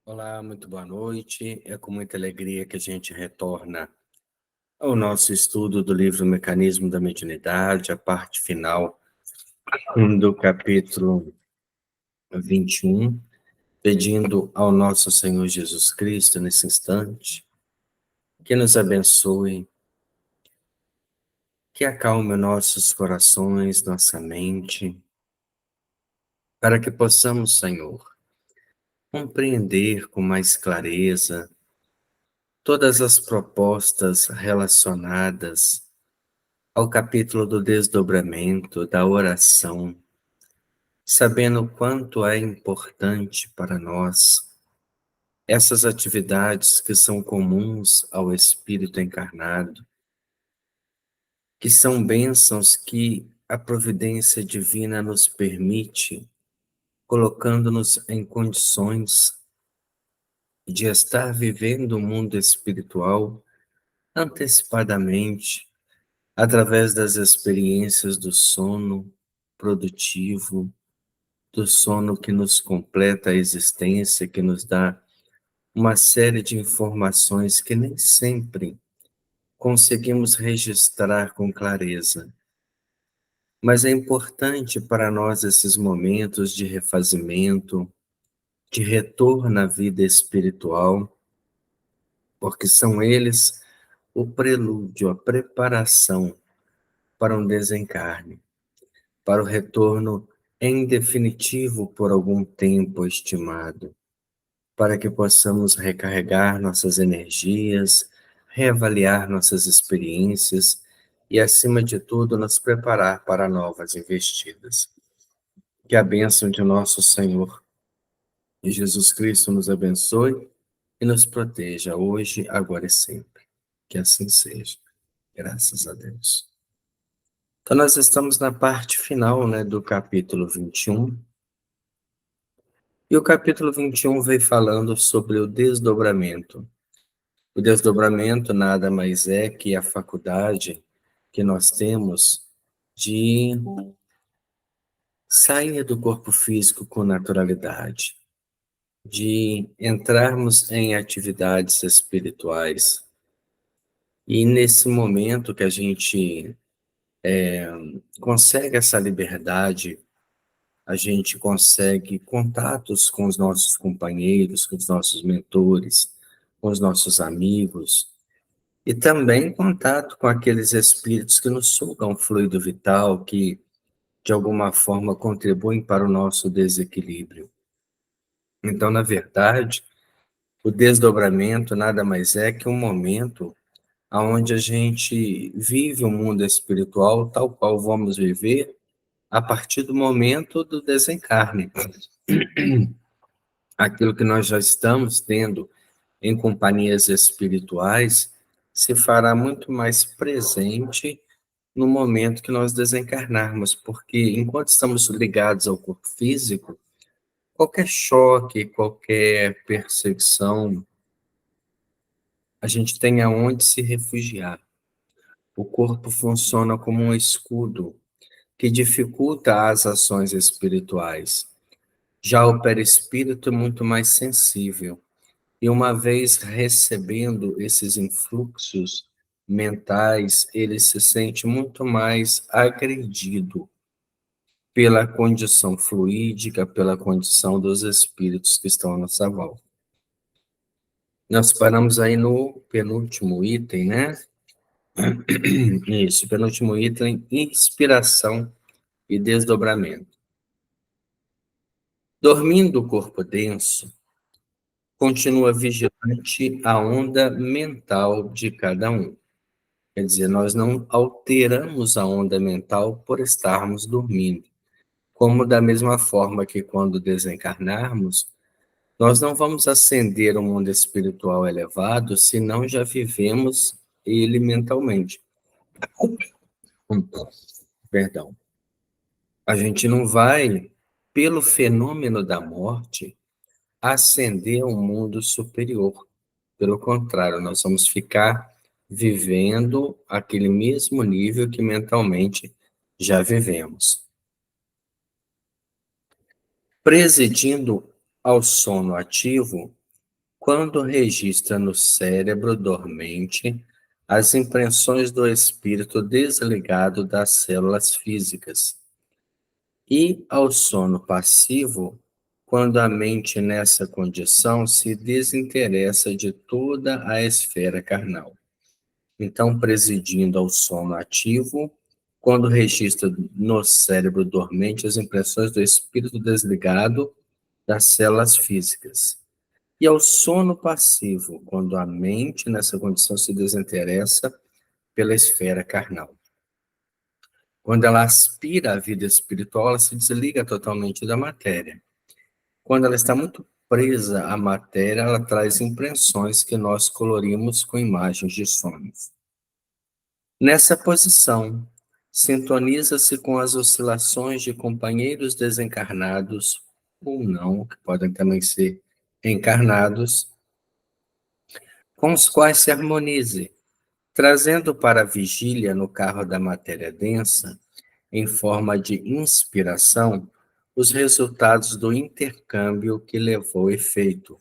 Olá, muito boa noite. É com muita alegria que a gente retorna ao nosso estudo do livro Mecanismo da Mediunidade, a parte final do capítulo 21, pedindo ao nosso Senhor Jesus Cristo, nesse instante, que nos abençoe, que acalme nossos corações, nossa mente, para que possamos, Senhor, compreender com mais clareza todas as propostas relacionadas ao capítulo do desdobramento, da oração, sabendo o quanto é importante para nós essas atividades que são comuns ao espírito encarnado, que são bênçãos que a providência divina nos permite, colocando-nos em condições de estar vivendo o mundo espiritual antecipadamente, através das experiências do sono produtivo, do sono que nos completa a existência, que nos dá uma série de informações que nem sempre conseguimos registrar com clareza. Mas é importante para nós esses momentos de refazimento, de retorno à vida espiritual, porque são eles o prelúdio, a preparação para um desencarne, para o retorno em definitivo por algum tempo estimado, para que possamos recarregar nossas energias, reavaliar nossas experiências e, acima de tudo, nos preparar para novas investidas. Que a bênção de nosso Senhor e Jesus Cristo nos abençoe e nos proteja hoje, agora e sempre. Que assim seja. Graças a Deus. Então, nós estamos na parte final, do capítulo 21. E o capítulo 21 vem falando sobre o desdobramento. O desdobramento nada mais é que a faculdade que nós temos de sair do corpo físico com naturalidade, de entrarmos em atividades espirituais. E nesse momento que a gente consegue essa liberdade, a gente consegue contatos com os nossos companheiros, com os nossos mentores, com os nossos amigos, e também contato com aqueles espíritos que nos sugam o fluido vital, que de alguma forma contribuem para o nosso desequilíbrio. Então, na verdade, o desdobramento nada mais é que um momento onde a gente vive o mundo espiritual tal qual vamos viver a partir do momento do desencarne. Aquilo que nós já estamos tendo em companhias espirituais se fará muito mais presente no momento que nós desencarnarmos, porque enquanto estamos ligados ao corpo físico, qualquer choque, qualquer perseguição, a gente tem aonde se refugiar. O corpo funciona como um escudo que dificulta as ações espirituais. Já o perispírito é muito mais sensível. E uma vez recebendo esses influxos mentais, ele se sente muito mais agredido pela condição fluídica, pela condição dos espíritos que estão à nossa volta. Nós paramos aí no penúltimo item, né? Isso, penúltimo item, inspiração e desdobramento. Dormindo o corpo denso, continua vigilante a onda mental de cada um. Quer dizer, nós não alteramos a onda mental por estarmos dormindo. Como da mesma forma que quando desencarnarmos, nós não vamos ascender ao mundo espiritual elevado se não já vivemos ele mentalmente. Perdão. A gente não vai, pelo fenômeno da morte, ascender a um mundo superior. Pelo contrário, nós vamos ficar vivendo aquele mesmo nível que mentalmente já vivemos. Presidindo ao sono ativo, quando registra no cérebro dormente as impressões do espírito desligado das células físicas, e ao sono passivo, quando a mente nessa condição se desinteressa de toda a esfera carnal. Então, presidindo ao sono ativo, quando registra no cérebro dormente as impressões do espírito desligado das células físicas. E ao sono passivo, quando a mente nessa condição se desinteressa pela esfera carnal. Quando ela aspira à vida espiritual, ela se desliga totalmente da matéria. Quando ela está muito presa à matéria, ela traz impressões que nós colorimos com imagens de sonhos. Nessa posição, sintoniza-se com as oscilações de companheiros desencarnados ou não, que podem também ser encarnados, com os quais se harmonize, trazendo para a vigília no carro da matéria densa, em forma de inspiração, os resultados do intercâmbio que levou efeito,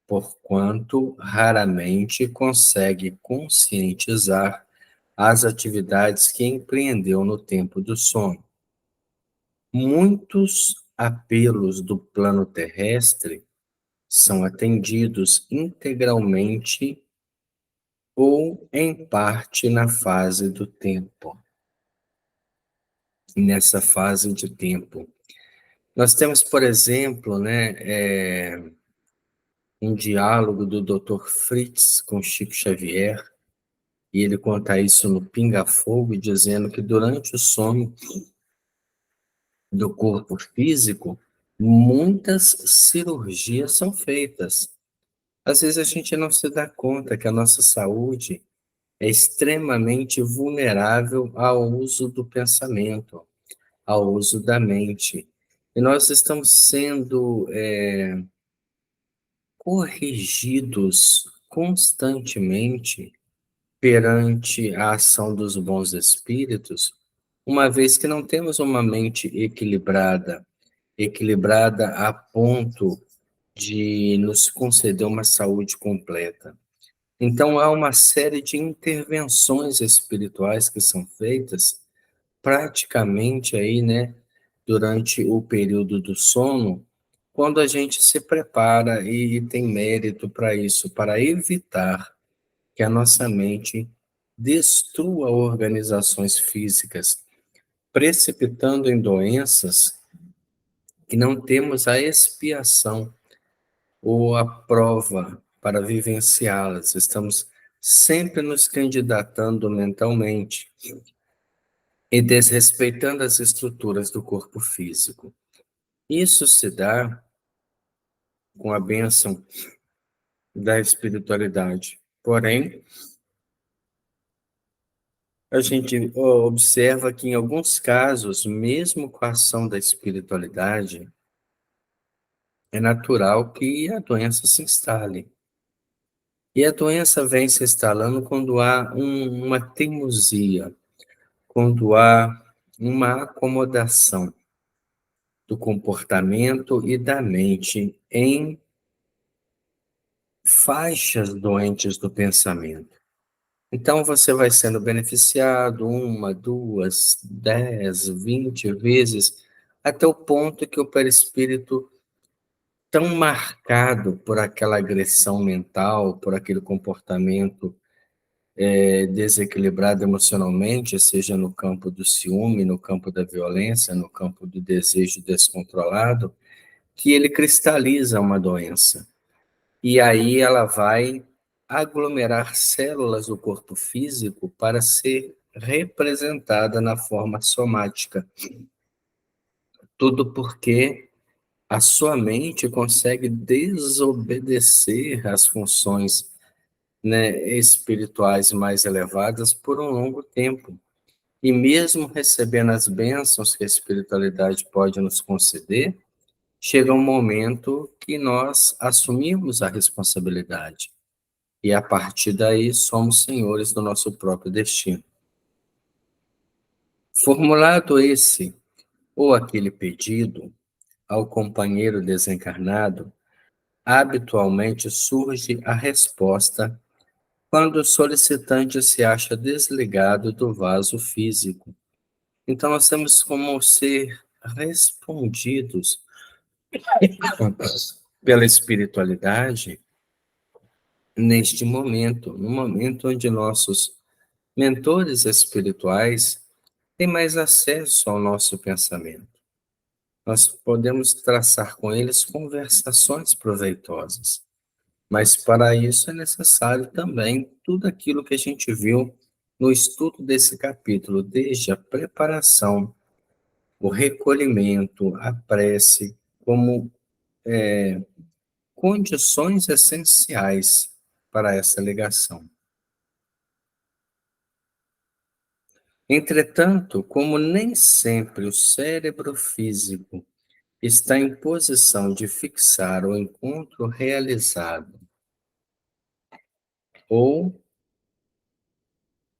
porquanto raramente consegue conscientizar as atividades que empreendeu no tempo do sono. Muitos apelos do plano terrestre são atendidos integralmente ou em parte na fase do tempo. Nessa fase de tempo. Nós temos, por exemplo, um diálogo do Dr. Fritz com Chico Xavier, e ele conta isso no Pinga Fogo, dizendo que durante o sono do corpo físico, muitas cirurgias são feitas. Às vezes a gente não se dá conta que a nossa saúde é extremamente vulnerável ao uso do pensamento, ao uso da mente. E nós estamos sendo corrigidos constantemente perante a ação dos bons espíritos, uma vez que não temos uma mente equilibrada a ponto de nos conceder uma saúde completa. Então, há uma série de intervenções espirituais que são feitas praticamente aí, durante o período do sono, quando a gente se prepara e tem mérito para isso, para evitar que a nossa mente destrua organizações físicas, precipitando em doenças que não temos a expiação ou a prova para vivenciá-las. Estamos sempre nos candidatando mentalmente e desrespeitando as estruturas do corpo físico. Isso se dá com a bênção da espiritualidade. Porém, a gente observa que, em alguns casos, mesmo com a ação da espiritualidade, é natural que a doença se instale. E a doença vem se instalando quando há uma teimosia, quando há uma acomodação do comportamento e da mente em faixas doentes do pensamento. Então, você vai sendo beneficiado 1, 2, 10, 20 vezes, até o ponto que o perispírito, tão marcado por aquela agressão mental, por aquele comportamento desequilibrado emocionalmente, seja no campo do ciúme, no campo da violência, no campo do desejo descontrolado, que ele cristaliza uma doença. E aí ela vai aglomerar células do corpo físico para ser representada na forma somática. Tudo porque a sua mente consegue desobedecer às funções, espirituais mais elevadas por um longo tempo. E mesmo recebendo as bênçãos que a espiritualidade pode nos conceder, chega um momento que nós assumimos a responsabilidade. E a partir daí somos senhores do nosso próprio destino. Formulado esse ou aquele pedido ao companheiro desencarnado, habitualmente surge a resposta quando o solicitante se acha desligado do vaso físico. Então, nós temos como ser respondidos pela espiritualidade neste momento, no momento onde nossos mentores espirituais têm mais acesso ao nosso pensamento. Nós podemos traçar com eles conversações proveitosas, mas para isso é necessário também tudo aquilo que a gente viu no estudo desse capítulo, desde a preparação, o recolhimento, a prece, como condições essenciais para essa ligação. Entretanto, como nem sempre o cérebro físico está em posição de fixar o encontro realizado ou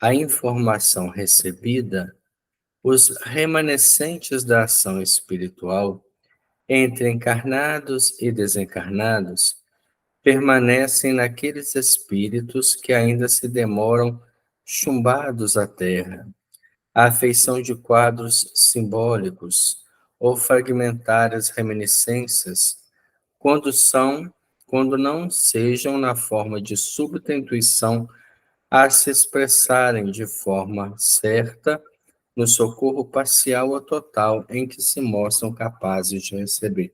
a informação recebida, os remanescentes da ação espiritual entre encarnados e desencarnados permanecem naqueles espíritos que ainda se demoram chumbados à terra, à afeição de quadros simbólicos ou fragmentárias reminiscências, quando são, quando não sejam na forma de súbita intuição a se expressarem de forma certa no socorro parcial ou total em que se mostram capazes de receber.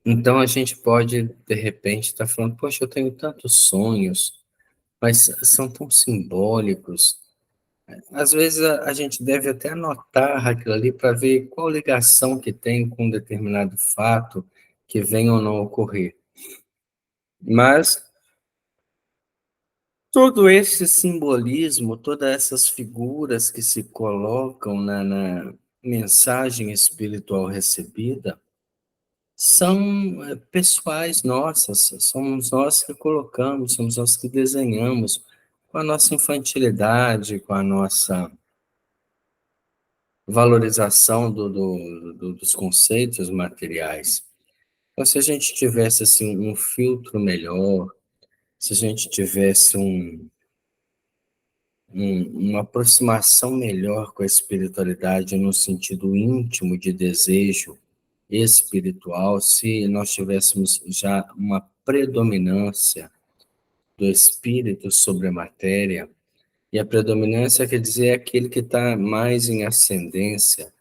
Então, a gente pode, de repente, estar falando, poxa, eu tenho tantos sonhos, mas são tão simbólicos. Às vezes, a gente deve até anotar aquilo ali para ver qual ligação que tem com um determinado fato que venha ou não ocorrer. Mas todo esse simbolismo, todas essas figuras que se colocam na mensagem espiritual recebida, são pessoais nossas, somos nós que colocamos, somos nós que desenhamos com a nossa infantilidade, com a nossa valorização dos conceitos materiais. Então, se a gente tivesse assim, um filtro melhor, se a gente tivesse uma aproximação melhor com a espiritualidade no sentido íntimo de desejo espiritual, se nós tivéssemos já uma predominância do espírito sobre a matéria, e a predominância quer dizer aquele que está mais em ascendência,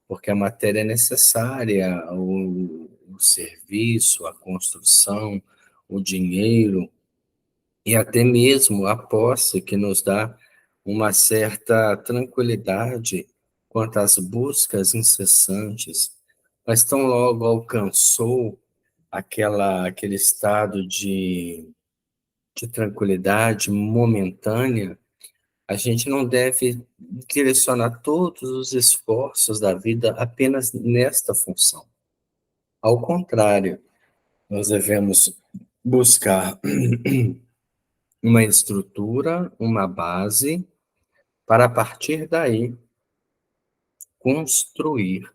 porque a matéria é necessária, o serviço, a construção, o dinheiro, e até mesmo a posse, que nos dá uma certa tranquilidade quanto às buscas incessantes, mas tão logo alcançou aquele estado de tranquilidade momentânea, a gente não deve direcionar todos os esforços da vida apenas nesta função. Ao contrário, nós devemos buscar uma estrutura, uma base, para a partir daí construir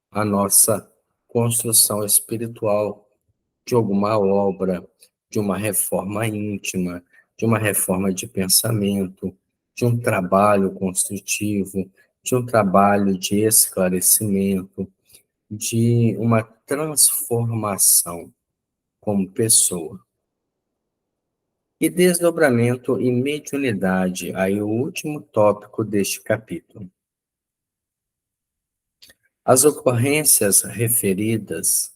a nossa construção espiritual de alguma obra, de uma reforma íntima, de uma reforma de pensamento, de um trabalho construtivo, de um trabalho de esclarecimento, de uma transformação como pessoa. E desdobramento e mediunidade, aí o último tópico deste capítulo. As ocorrências referidas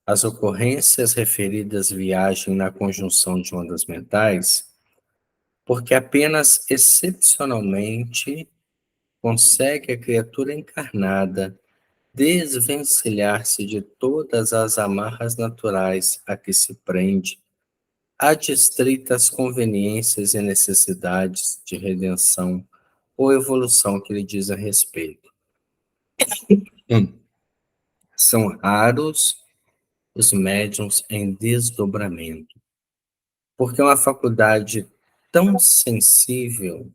As ocorrências referidas viagem na conjunção de ondas mentais, porque apenas excepcionalmente consegue a criatura encarnada desvencilhar-se de todas as amarras naturais a que se prende, adstritas conveniências e necessidades de redenção ou evolução que lhe diz a respeito. São raros os médiuns em desdobramento, porque é uma faculdade tão sensível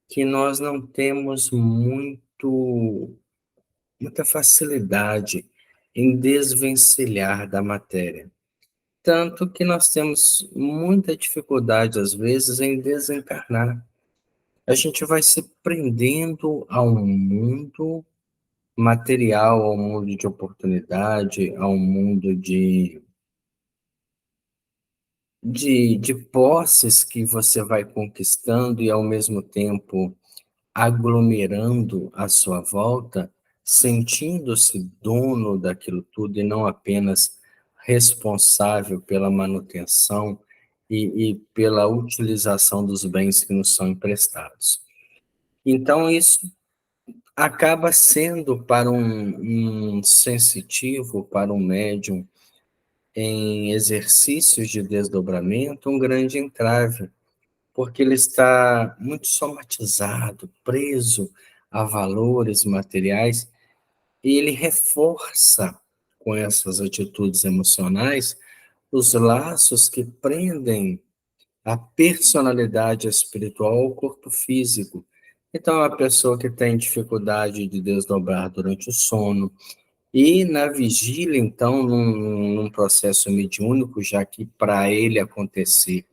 que nós não temos muita facilidade em desvencilhar da matéria. Tanto que nós temos muita dificuldade, às vezes, em desencarnar. A gente vai se prendendo ao mundo material, ao mundo de oportunidade, ao mundo de posses que você vai conquistando e, ao mesmo tempo, aglomerando à sua volta, sentindo-se dono daquilo tudo e não apenas responsável pela manutenção e pela utilização dos bens que nos são emprestados. Então, isso acaba sendo para um sensitivo, para um médium em exercícios de desdobramento, um grande entrave, porque ele está muito somatizado, preso a valores materiais, e ele reforça com essas atitudes emocionais os laços que prendem a personalidade espiritual ao corpo físico. Então, a pessoa que tem dificuldade de desdobrar durante o sono, e na vigília, então, num processo mediúnico, já que para ele acontecer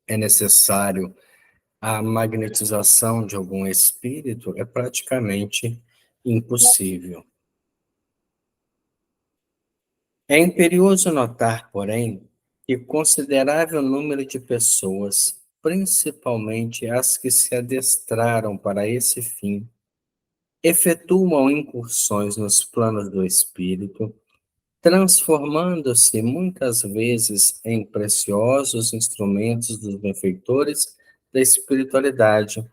é necessário a magnetização de algum espírito, é praticamente impossível. É imperioso notar, porém, que considerável número de pessoas, principalmente as que se adestraram para esse fim, efetuam incursões nos planos do espírito, transformando-se muitas vezes em preciosos instrumentos dos benfeitores da espiritualidade,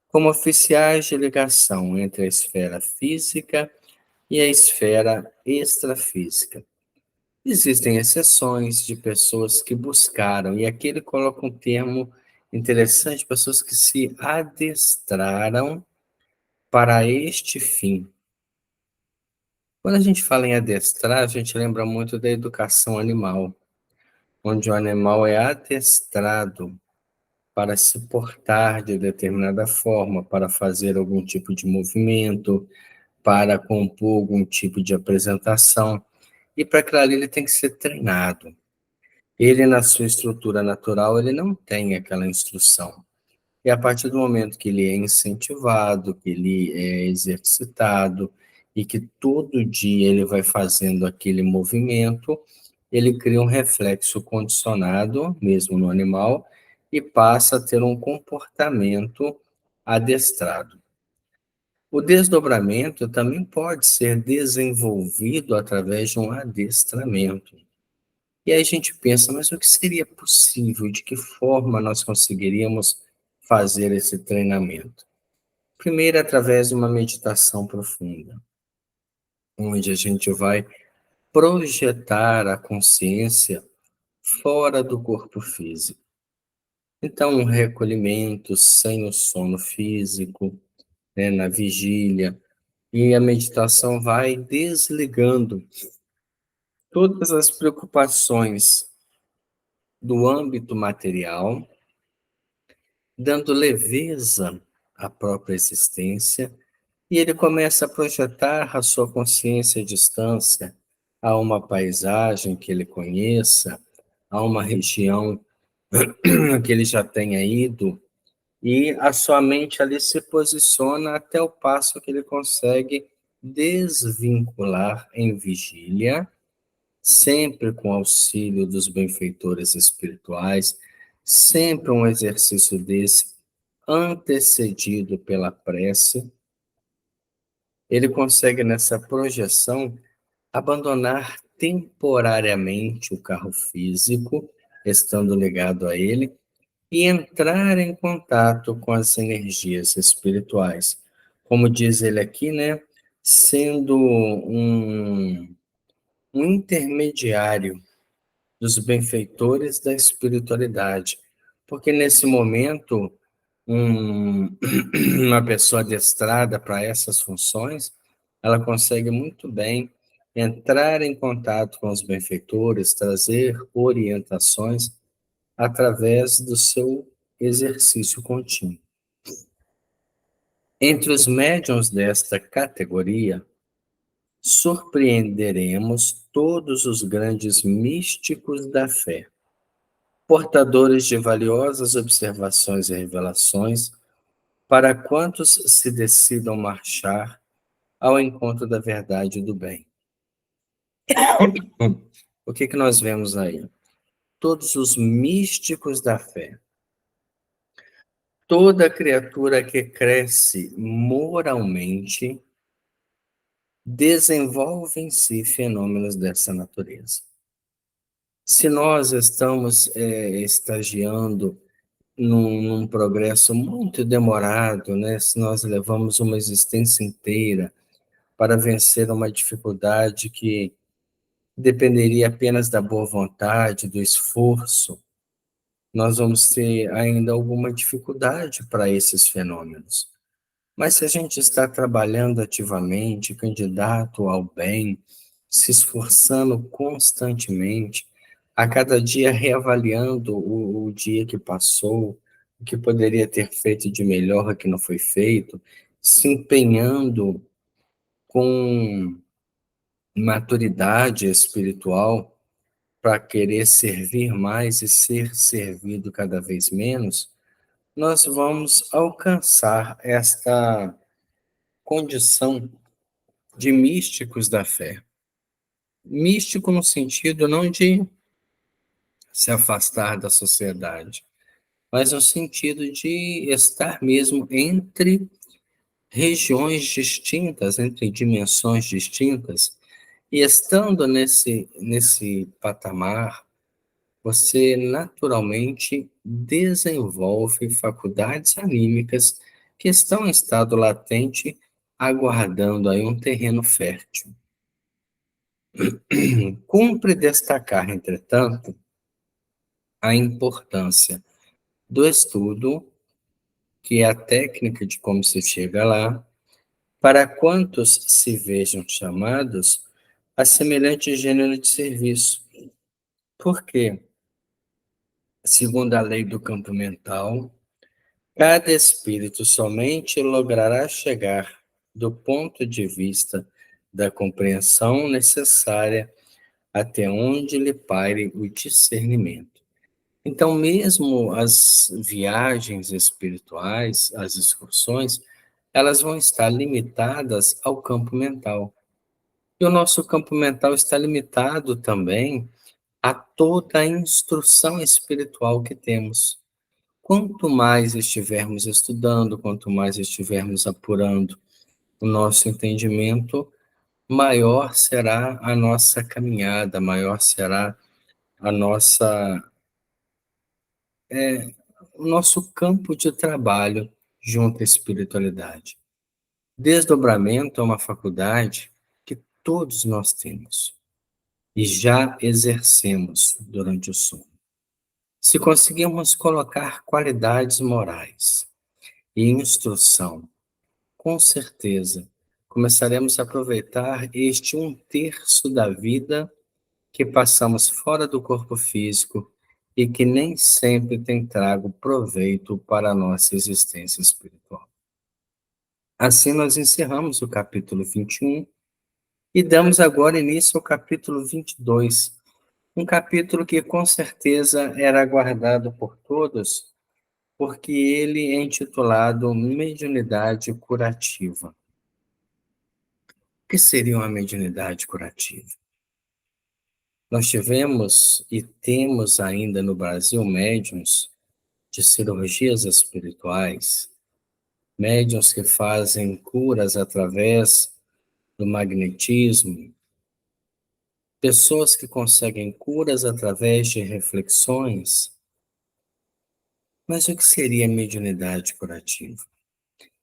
como oficiais de ligação entre a esfera física e a esfera extrafísica. Existem exceções de pessoas que buscaram, e aqui ele coloca um termo interessante, pessoas que se adestraram para este fim. Quando a gente fala em adestrar, a gente lembra muito da educação animal, onde o animal é adestrado para se portar de determinada forma, para fazer algum tipo de movimento, para compor algum tipo de apresentação, e para aquilo ali ele tem que ser treinado. Ele, na sua estrutura natural, ele não tem aquela instrução. E a partir do momento que ele é incentivado, que ele é exercitado, e que todo dia ele vai fazendo aquele movimento, ele cria um reflexo condicionado, mesmo no animal, e passa a ter um comportamento adestrado. O desdobramento também pode ser desenvolvido através de um adestramento. E aí a gente pensa, mas o que seria possível? De que forma nós conseguiríamos fazer esse treinamento? Primeiro, através de uma meditação profunda, onde a gente vai projetar a consciência fora do corpo físico. Então, um recolhimento sem o sono físico, né, na vigília, e a meditação vai desligando todas as preocupações do âmbito material, dando leveza à própria existência, e ele começa a projetar a sua consciência à distância, a uma paisagem que ele conheça, a uma região que ele já tenha ido, e a sua mente ali se posiciona até o passo que ele consegue desvincular em vigília, sempre com auxílio dos benfeitores espirituais, sempre um exercício desse antecedido pela prece. Ele consegue, nessa projeção, abandonar temporariamente o carro físico, estando ligado a ele, e entrar em contato com as energias espirituais. Como diz ele aqui, né? Sendo um intermediário dos benfeitores da espiritualidade. Porque nesse momento, uma pessoa adestrada para essas funções, ela consegue muito bem entrar em contato com os benfeitores, trazer orientações através do seu exercício contínuo. Entre os médiuns desta categoria, surpreenderemos todos os grandes místicos da fé, portadores de valiosas observações e revelações para quantos se decidam marchar ao encontro da verdade e do bem. O que que nós vemos aí? Todos os místicos da fé. Toda criatura que cresce moralmente desenvolve em si fenômenos dessa natureza. Se nós estamos estagiando num progresso muito demorado, né? Se nós levamos uma existência inteira para vencer uma dificuldade que dependeria apenas da boa vontade, do esforço, nós vamos ter ainda alguma dificuldade para esses fenômenos. Mas se a gente está trabalhando ativamente, candidato ao bem, se esforçando constantemente, a cada dia reavaliando o dia que passou, o que poderia ter feito de melhor, o que não foi feito, se empenhando com maturidade espiritual para querer servir mais e ser servido cada vez menos, nós vamos alcançar esta condição de místicos da fé. Místico no sentido não de se afastar da sociedade, mas no sentido de estar mesmo entre regiões distintas, entre dimensões distintas, e estando nesse patamar, você naturalmente desenvolve faculdades anímicas que estão em estado latente, aguardando aí um terreno fértil. Cumpre destacar, entretanto, a importância do estudo, que é a técnica de como se chega lá, para quantos se vejam chamados a semelhante gênero de serviço. Por quê? Segundo a lei do campo mental, cada espírito somente logrará chegar do ponto de vista da compreensão necessária até onde lhe paire o discernimento. Então, mesmo as viagens espirituais, as excursões, elas vão estar limitadas ao campo mental. E o nosso campo mental está limitado também a toda a instrução espiritual que temos. Quanto mais estivermos estudando, quanto mais estivermos apurando o nosso entendimento, maior será a nossa caminhada, maior será a nossa o nosso campo de trabalho junto à espiritualidade. Desdobramento é uma faculdade que todos nós temos e já exercemos durante o sono. Se conseguirmos colocar qualidades morais e instrução, com certeza começaremos a aproveitar este 1/3 da vida que passamos fora do corpo físico e que nem sempre tem trago proveito para a nossa existência espiritual. Assim, nós encerramos o capítulo 21 e damos agora início ao capítulo 22, um capítulo que com certeza era aguardado por todos, porque ele é intitulado Mediunidade Curativa. O que seria uma mediunidade curativa? Nós tivemos e temos ainda no Brasil médiuns de cirurgias espirituais, médiuns que fazem curas através do magnetismo, pessoas que conseguem curas através de reflexões. Mas o que seria mediunidade curativa?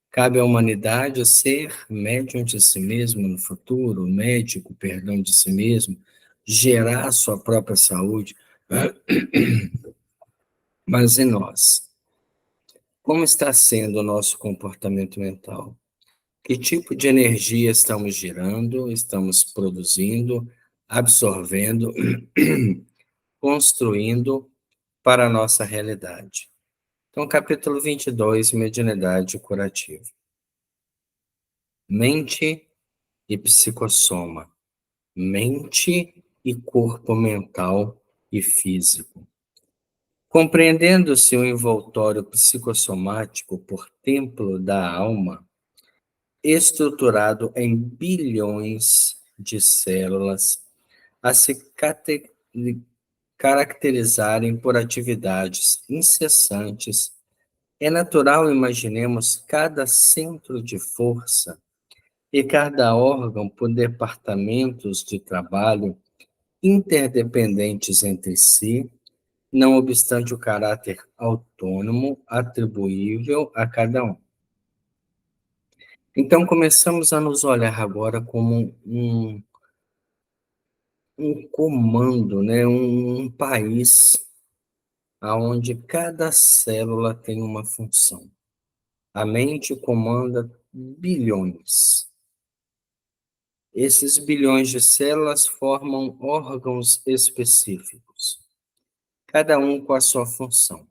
Cabe à humanidade ser médium de si mesmo no futuro, médico, perdão, de si mesmo, gerar sua própria saúde. Mas e nós? Como está sendo o nosso comportamento mental? Que tipo de energia estamos gerando, estamos produzindo, absorvendo, construindo para a nossa realidade? Então, capítulo 22, mediunidade curativa. Mente e psicossoma, mente e corpo mental e físico. Compreendendo-se o envoltório psicossomático por templo da alma, estruturado em bilhões de células, a se caracterizarem por atividades incessantes, é natural imaginemos cada centro de força e cada órgão por departamentos de trabalho interdependentes entre si, não obstante o caráter autônomo atribuível a cada um. Então, começamos a nos olhar agora como um comando, né? Um país onde cada célula tem uma função. A mente comanda bilhões. Esses bilhões de células formam órgãos específicos, cada um com a sua função.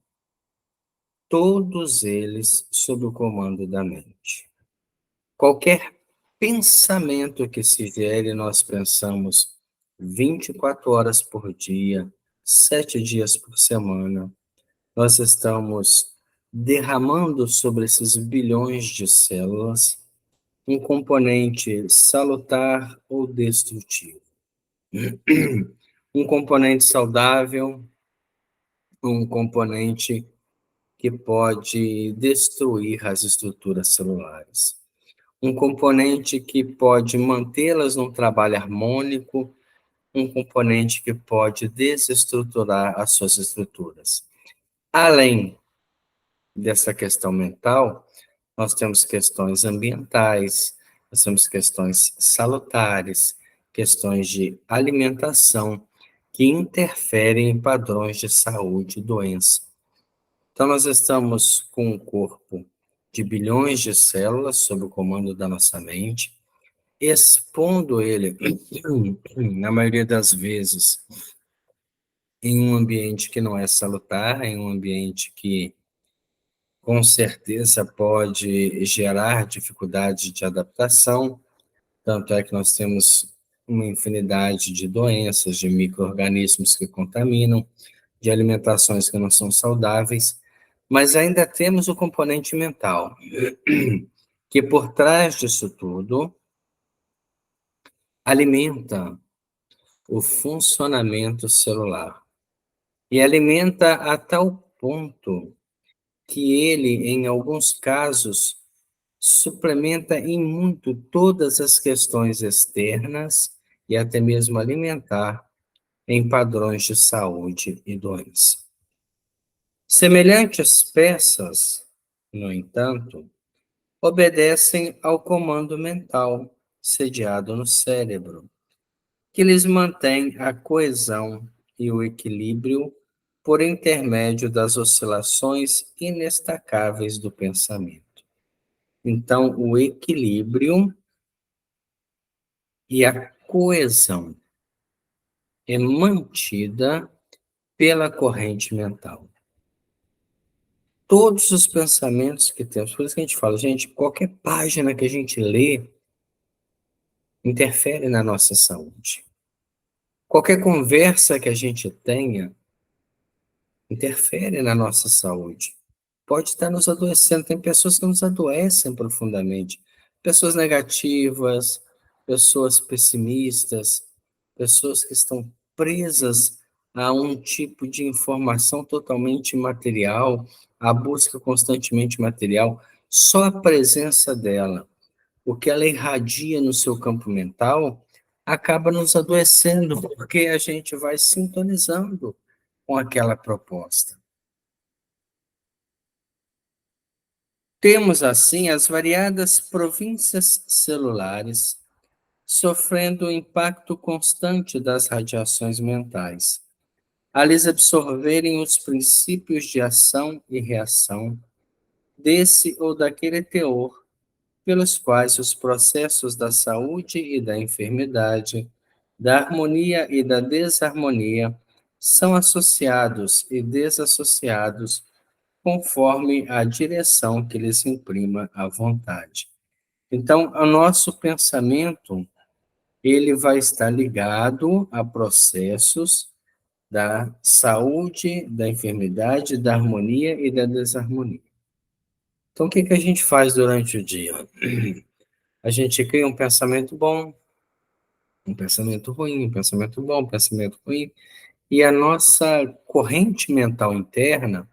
Todos eles sob o comando da mente. Qualquer pensamento que se gere, nós pensamos 24 horas por dia, 7 dias por semana. Nós estamos derramando sobre esses bilhões de células um componente salutar ou destrutivo. Um componente saudável, um componente que pode destruir as estruturas celulares. Um componente que pode mantê-las num trabalho harmônico, um componente que pode desestruturar as suas estruturas. Além dessa questão mental, nós temos questões ambientais, nós temos questões salutares, questões de alimentação, que interferem em padrões de saúde e doença. Então, nós estamos com um corpo de bilhões de células sob o comando da nossa mente, expondo ele, na maioria das vezes, em um ambiente que não é salutar, em um ambiente que com certeza pode gerar dificuldade de adaptação, tanto é que nós temos uma infinidade de doenças, de micro-organismos que contaminam, de alimentações que não são saudáveis, mas ainda temos o componente mental, que por trás disso tudo alimenta o funcionamento celular. E alimenta a tal ponto que ele, em alguns casos, suplementa em muito todas as questões externas e até mesmo alimentar em padrões de saúde e doença. Semelhantes peças, no entanto, obedecem ao comando mental sediado no cérebro, que lhes mantém a coesão e o equilíbrio por intermédio das oscilações inestacáveis do pensamento. Então, o equilíbrio e a coesão é mantida pela corrente mental. Todos os pensamentos que temos, por isso que a gente fala, gente, qualquer página que a gente lê interfere na nossa saúde. Qualquer conversa que a gente tenha interfere na nossa saúde. Pode estar nos adoecendo. Tem pessoas que nos adoecem profundamente. Pessoas negativas, pessoas pessimistas, pessoas que estão presas a um tipo de informação totalmente material, a busca constantemente material. Só a presença dela, o que ela irradia no seu campo mental, acaba nos adoecendo, porque a gente vai sintonizando com aquela proposta. Temos, assim, as variadas províncias celulares sofrendo o impacto constante das radiações mentais, a lhes absorverem os princípios de ação e reação desse ou daquele teor, pelos quais os processos da saúde e da enfermidade, da harmonia e da desarmonia são associados e desassociados conforme a direção que lhes imprima a vontade. Então, o nosso pensamento, ele vai estar ligado a processos da saúde, da enfermidade, da harmonia e da desarmonia. Então, o que que a gente faz durante o dia? A gente cria um pensamento bom, um pensamento ruim, um pensamento bom, um pensamento ruim, e a nossa corrente mental interna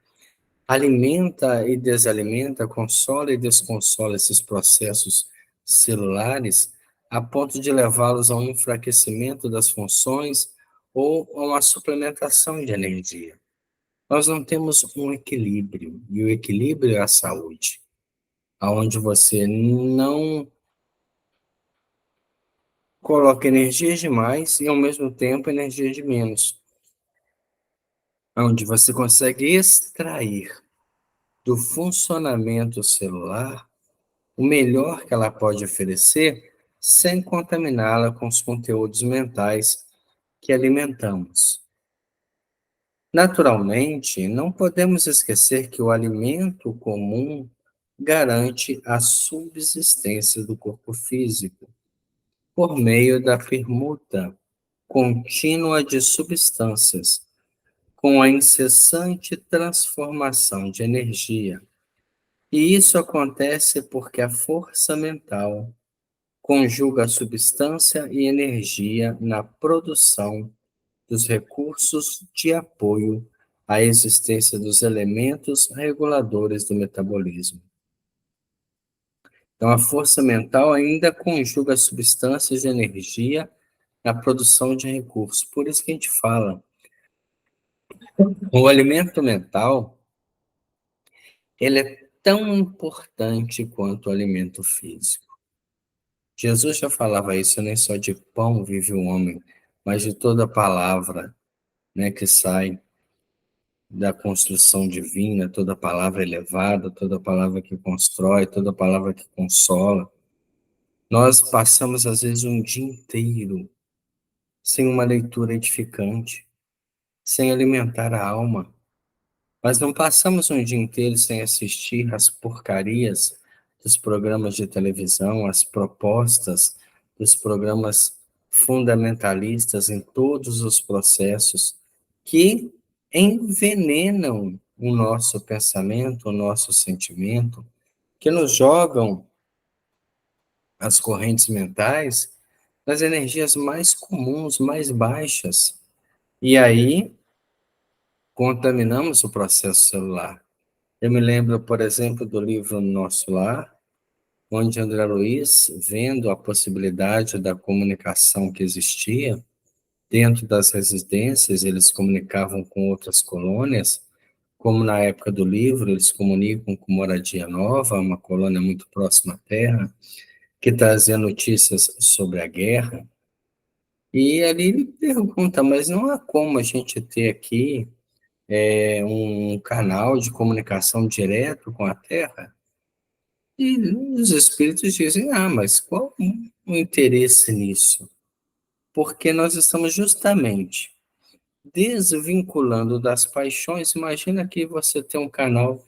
alimenta e desalimenta, consola e desconsola esses processos celulares a ponto de levá-los a um enfraquecimento das funções ou a uma suplementação de energia. Nós não temos um equilíbrio, e o equilíbrio é a saúde, aonde você não coloca energia demais e, ao mesmo tempo, energia de menos, onde você consegue extrair do funcionamento celular o melhor que ela pode oferecer, sem contaminá-la com os conteúdos mentais que alimentamos. Naturalmente, não podemos esquecer que o alimento comum garante a subsistência do corpo físico por meio da permuta contínua de substâncias, com a incessante transformação de energia. E isso acontece porque a força mental conjuga substância e energia na produção dos recursos de apoio à existência dos elementos reguladores do metabolismo. Então, a força mental ainda conjuga substâncias de energia na produção de recursos. Por isso que a gente fala, o alimento mental, ele é tão importante quanto o alimento físico. Jesus já falava isso, nem só de pão vive o homem, mas de toda palavra, né, que sai da construção divina, toda palavra elevada, toda palavra que constrói, toda palavra que consola. Nós passamos, às vezes, um dia inteiro sem uma leitura edificante, sem alimentar a alma. Mas não passamos um dia inteiro sem assistir às porcarias dos programas de televisão, às propostas dos programas fundamentalistas em todos os processos que envenenam o nosso pensamento, o nosso sentimento, que nos jogam as correntes mentais nas energias mais comuns, mais baixas. E aí contaminamos o processo celular. Eu me lembro, por exemplo, do livro Nosso Lar, onde André Luiz, vendo a possibilidade da comunicação que existia, dentro das residências, eles comunicavam com outras colônias, como na época do livro, eles comunicam com Moradia Nova, uma colônia muito próxima à Terra, que trazia notícias sobre a guerra. E ali ele pergunta, mas não há como a gente ter aqui um canal de comunicação direto com a Terra? E os espíritos dizem, mas qual o interesse nisso? Porque nós estamos justamente desvinculando das paixões. Imagina que você tem um canal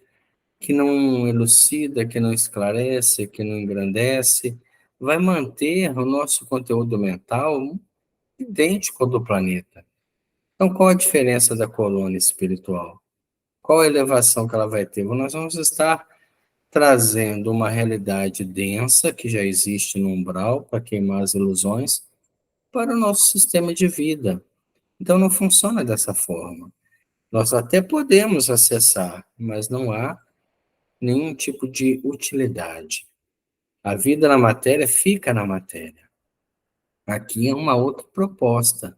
que não elucida, que não esclarece, que não engrandece, vai manter o nosso conteúdo mental idêntico ao do planeta. Então, qual a diferença da colônia espiritual? Qual a elevação que ela vai ter? Nós vamos estar trazendo uma realidade densa, que já existe no umbral, para queimar as ilusões, para o nosso sistema de vida. Então, não funciona dessa forma. Nós até podemos acessar, mas não há nenhum tipo de utilidade. A vida na matéria fica na matéria. Aqui é uma outra proposta.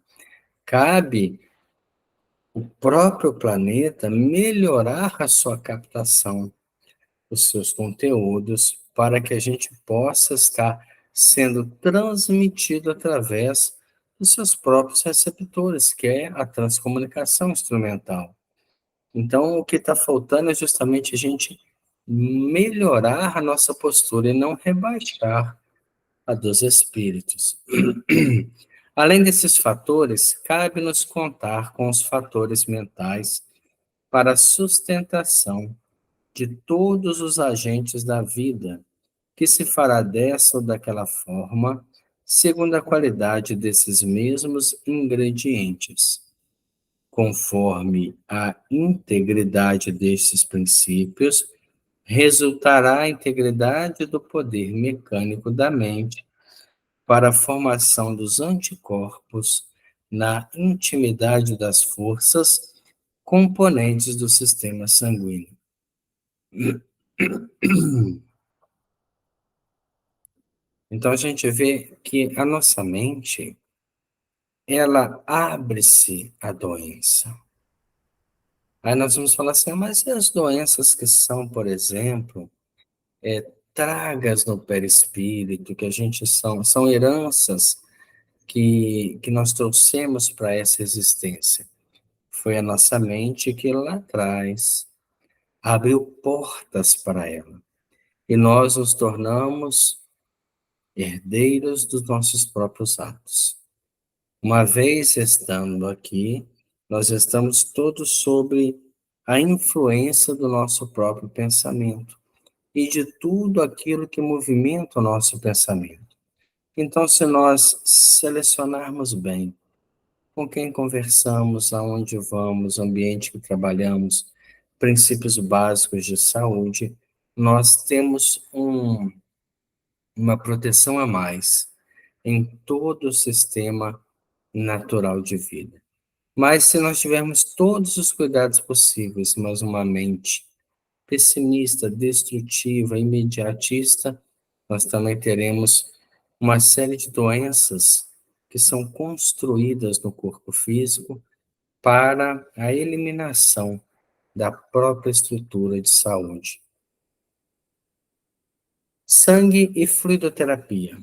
Cabe o próprio planeta melhorar a sua captação, os seus conteúdos, para que a gente possa estar sendo transmitido através dos seus próprios receptores, que é a transcomunicação instrumental. Então, o que está faltando é justamente a gente melhorar a nossa postura e não rebaixar a dos espíritos. Além desses fatores, cabe-nos contar com os fatores mentais para a sustentação de todos os agentes da vida, que se fará dessa ou daquela forma, segundo a qualidade desses mesmos ingredientes. Conforme a integridade destes princípios, resultará a integridade do poder mecânico da mente para a formação dos anticorpos na intimidade das forças componentes do sistema sanguíneo. Então a gente vê que a nossa mente, ela abre-se à doença. Aí nós vamos falar assim, mas e as doenças que são, por exemplo, tragas no perispírito, que a gente são heranças que nós trouxemos para essa existência? Foi a nossa mente que lá atrás abriu portas para ela. E nós nos tornamos herdeiros dos nossos próprios atos. Uma vez estando aqui, nós estamos todos sobre a influência do nosso próprio pensamento e de tudo aquilo que movimenta o nosso pensamento. Então, se nós selecionarmos bem com quem conversamos, aonde vamos, ambiente que trabalhamos, princípios básicos de saúde, nós temos uma proteção a mais em todo o sistema natural de vida. Mas se nós tivermos todos os cuidados possíveis, mas uma mente pessimista, destrutiva, imediatista, nós também teremos uma série de doenças que são construídas no corpo físico para a eliminação da própria estrutura de saúde. Sangue e fluidoterapia.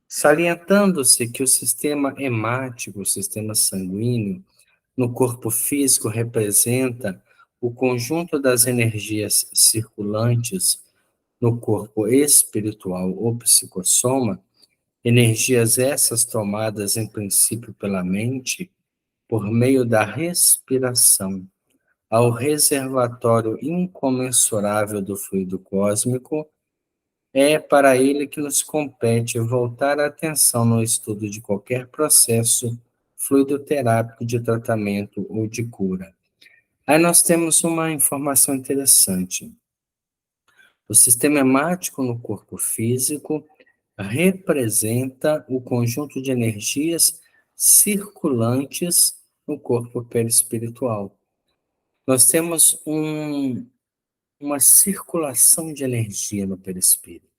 Salientando-se que o sistema hemático, o sistema sanguíneo, no corpo físico representa o conjunto das energias circulantes no corpo espiritual ou psicossoma, energias essas tomadas em princípio pela mente, por meio da respiração, ao reservatório incomensurável do fluido cósmico, é para ele que nos compete voltar a atenção no estudo de qualquer processo fluidoterápico de tratamento ou de cura. Aí nós temos uma informação interessante. O sistema hemático no corpo físico representa o conjunto de energias circulantes no corpo perispiritual. Nós temos uma circulação de energia no perispírito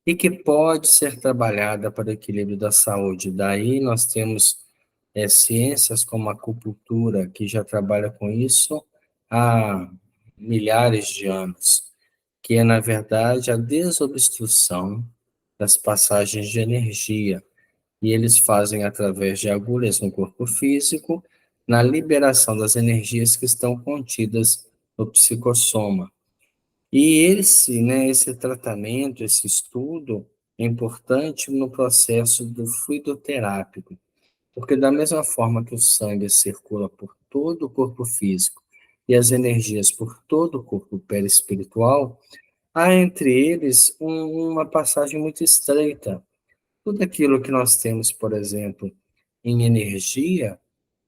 e que pode ser trabalhada para o equilíbrio da saúde. Daí nós temos ciências como a acupuntura, que já trabalha com isso há milhares de anos, que é, na verdade, a desobstrução das passagens de energia. E eles fazem através de agulhas no corpo físico, na liberação das energias que estão contidas no psicossoma. E esse tratamento, esse estudo é importante no processo do fluidoterápico, porque da mesma forma que o sangue circula por todo o corpo físico e as energias por todo o corpo perispiritual, há entre eles uma passagem muito estreita. Tudo aquilo que nós temos, por exemplo, em energia,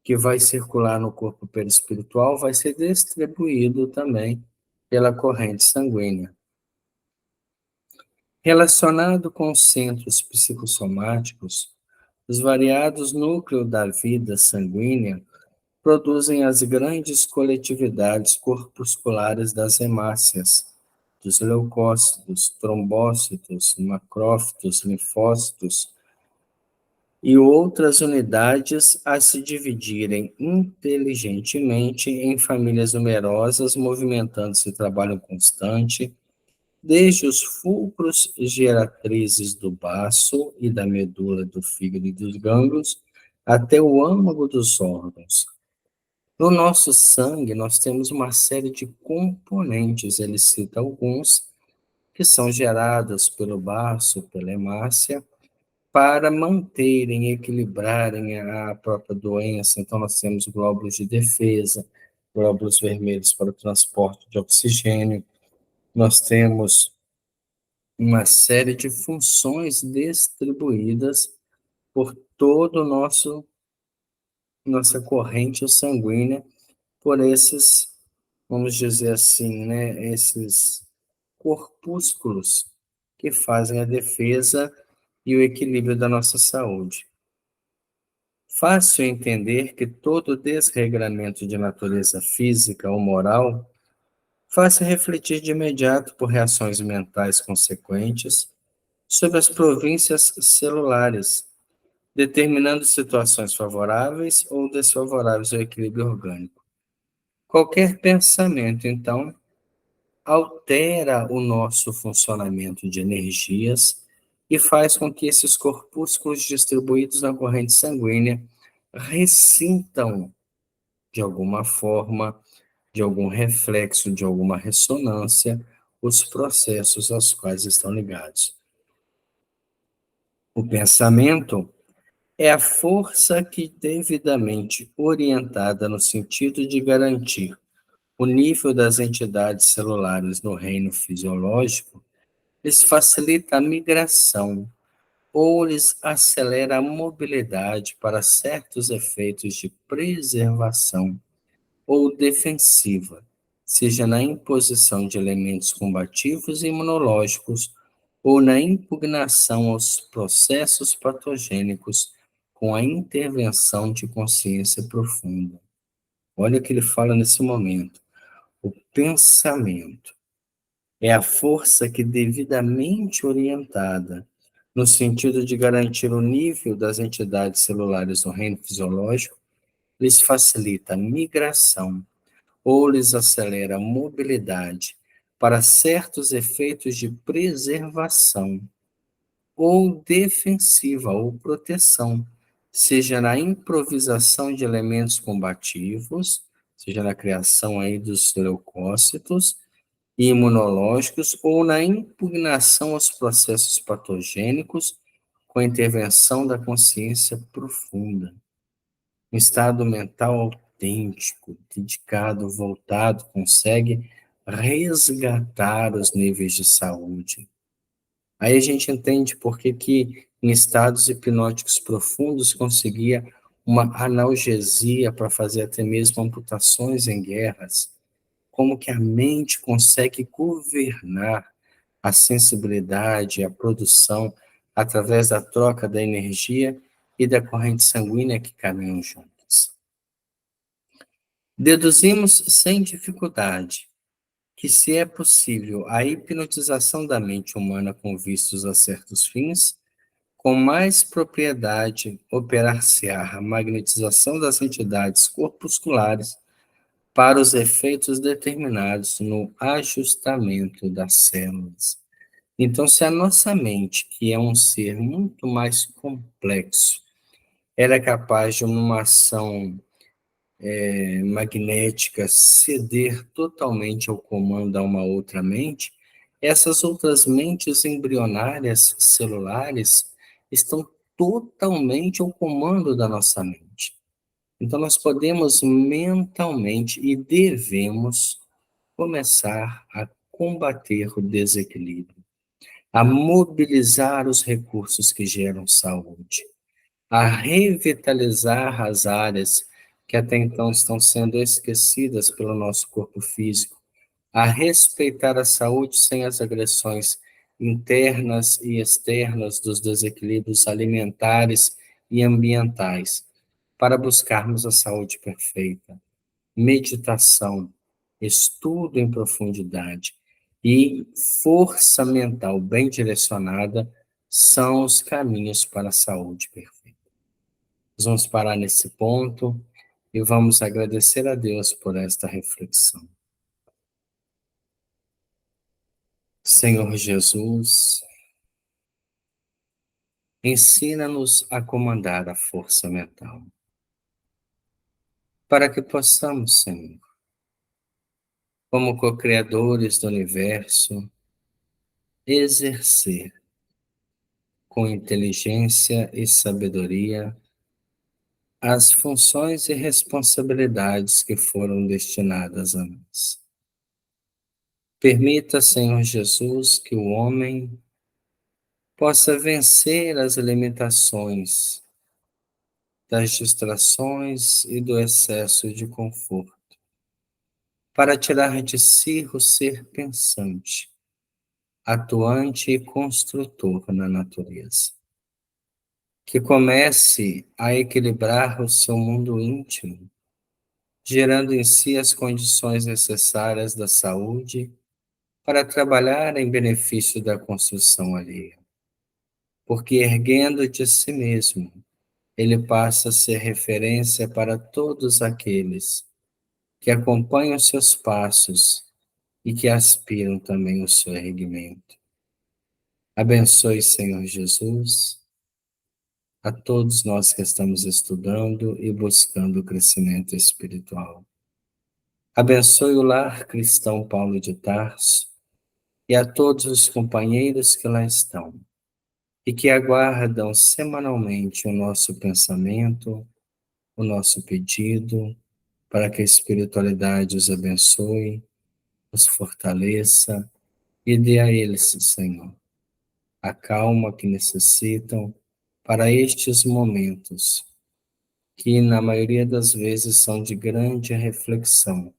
que vai circular no corpo perispiritual, vai ser distribuído também pela corrente sanguínea. Relacionado com os centros psicossomáticos, os variados núcleos da vida sanguínea produzem as grandes coletividades corpusculares das hemácias, dos leucócitos, trombócitos, macrófitos, linfócitos e outras unidades a se dividirem inteligentemente em famílias numerosas, movimentando-se em trabalho constante, desde os fulcros geratrizes do baço e da medula do fígado e dos gânglios, até o âmago dos órgãos. No nosso sangue, nós temos uma série de componentes, ele cita alguns, que são gerados pelo baço, pela hemácia, para manterem, equilibrarem a própria doença. Então, nós temos glóbulos de defesa, glóbulos vermelhos para o transporte de oxigênio, nós temos uma série de funções distribuídas por todo o nossa corrente sanguínea, por esses, vamos dizer assim, né, esses corpúsculos que fazem a defesa e o equilíbrio da nossa saúde. Fácil entender que todo desregramento de natureza física ou moral faz refletir de imediato por reações mentais consequentes sobre as províncias celulares, determinando situações favoráveis ou desfavoráveis ao equilíbrio orgânico. Qualquer pensamento, então, altera o nosso funcionamento de energias e faz com que esses corpúsculos distribuídos na corrente sanguínea ressintam, de alguma forma, de algum reflexo, de alguma ressonância, os processos aos quais estão ligados. O pensamento é a força que, devidamente orientada no sentido de garantir o nível das entidades celulares no reino fisiológico, lhes facilita a migração ou lhes acelera a mobilidade para certos efeitos de preservação ou defensiva, seja na imposição de elementos combativos e imunológicos ou na impugnação aos processos patogênicos com a intervenção de consciência profunda. Olha o que ele fala nesse momento. O pensamento é a força que, devidamente orientada, no sentido de garantir o nível das entidades celulares no reino fisiológico, lhes facilita a migração ou lhes acelera a mobilidade para certos efeitos de preservação ou defensiva ou proteção, seja na improvisação de elementos combativos, seja na criação aí dos leucócitos e imunológicos, ou na impugnação aos processos patogênicos com a intervenção da consciência profunda. Um estado mental autêntico, dedicado, voltado, consegue resgatar os níveis de saúde. Aí a gente entende por que em estados hipnóticos profundos conseguia uma analgesia para fazer até mesmo amputações em guerras. Como que a mente consegue governar a sensibilidade, a produção, através da troca da energia e da corrente sanguínea que caminham juntas. Deduzimos sem dificuldade que, se é possível a hipnotização da mente humana com vistos a certos fins, com mais propriedade operar-se-á a magnetização das entidades corpusculares para os efeitos determinados no ajustamento das células. Então, se a nossa mente, que é um ser muito mais complexo, era capaz de uma ação magnética ceder totalmente ao comando a uma outra mente, essas outras mentes embrionárias celulares estão totalmente ao comando da nossa mente. Então, nós podemos mentalmente e devemos começar a combater o desequilíbrio, a mobilizar os recursos que geram saúde, a revitalizar as áreas que até então estão sendo esquecidas pelo nosso corpo físico, a respeitar a saúde sem as agressões internas e externas dos desequilíbrios alimentares e ambientais, para buscarmos a saúde perfeita. Meditação, estudo em profundidade e força mental bem direcionada são os caminhos para a saúde perfeita. Nós vamos parar nesse ponto e vamos agradecer a Deus por esta reflexão. Senhor Jesus, ensina-nos a comandar a força mental, para que possamos, Senhor, como co-criadores do universo, exercer com inteligência e sabedoria as funções e responsabilidades que foram destinadas a nós. Permita, Senhor Jesus, que o homem possa vencer as limitações das distrações e do excesso de conforto, para tirar de si o ser pensante, atuante e construtor na natureza. Que comece a equilibrar o seu mundo íntimo, gerando em si as condições necessárias da saúde para trabalhar em benefício da construção alheia. Porque erguendo de si mesmo, ele passa a ser referência para todos aqueles que acompanham seus passos e que aspiram também ao seu erguimento. Abençoe, Senhor Jesus, a todos nós que estamos estudando e buscando o crescimento espiritual. Abençoe o lar cristão Paulo de Tarso e a todos os companheiros que lá estão e que aguardam semanalmente o nosso pensamento, o nosso pedido, para que a espiritualidade os abençoe, os fortaleça e dê a eles, Senhor, a calma que necessitam para estes momentos, que na maioria das vezes são de grande reflexão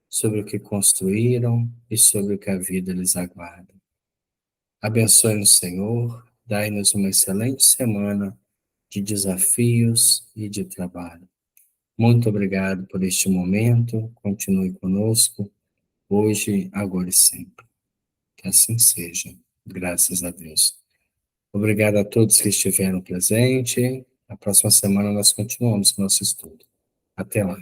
sobre o que construíram e sobre o que a vida lhes aguarda. Abençoe-nos, Senhor, dai-nos uma excelente semana de desafios e de trabalho. Muito obrigado por este momento, continue conosco, hoje, agora e sempre. Que assim seja, graças a Deus. Obrigado a todos que estiveram presentes. Na próxima semana nós continuamos com nosso estudo. Até lá.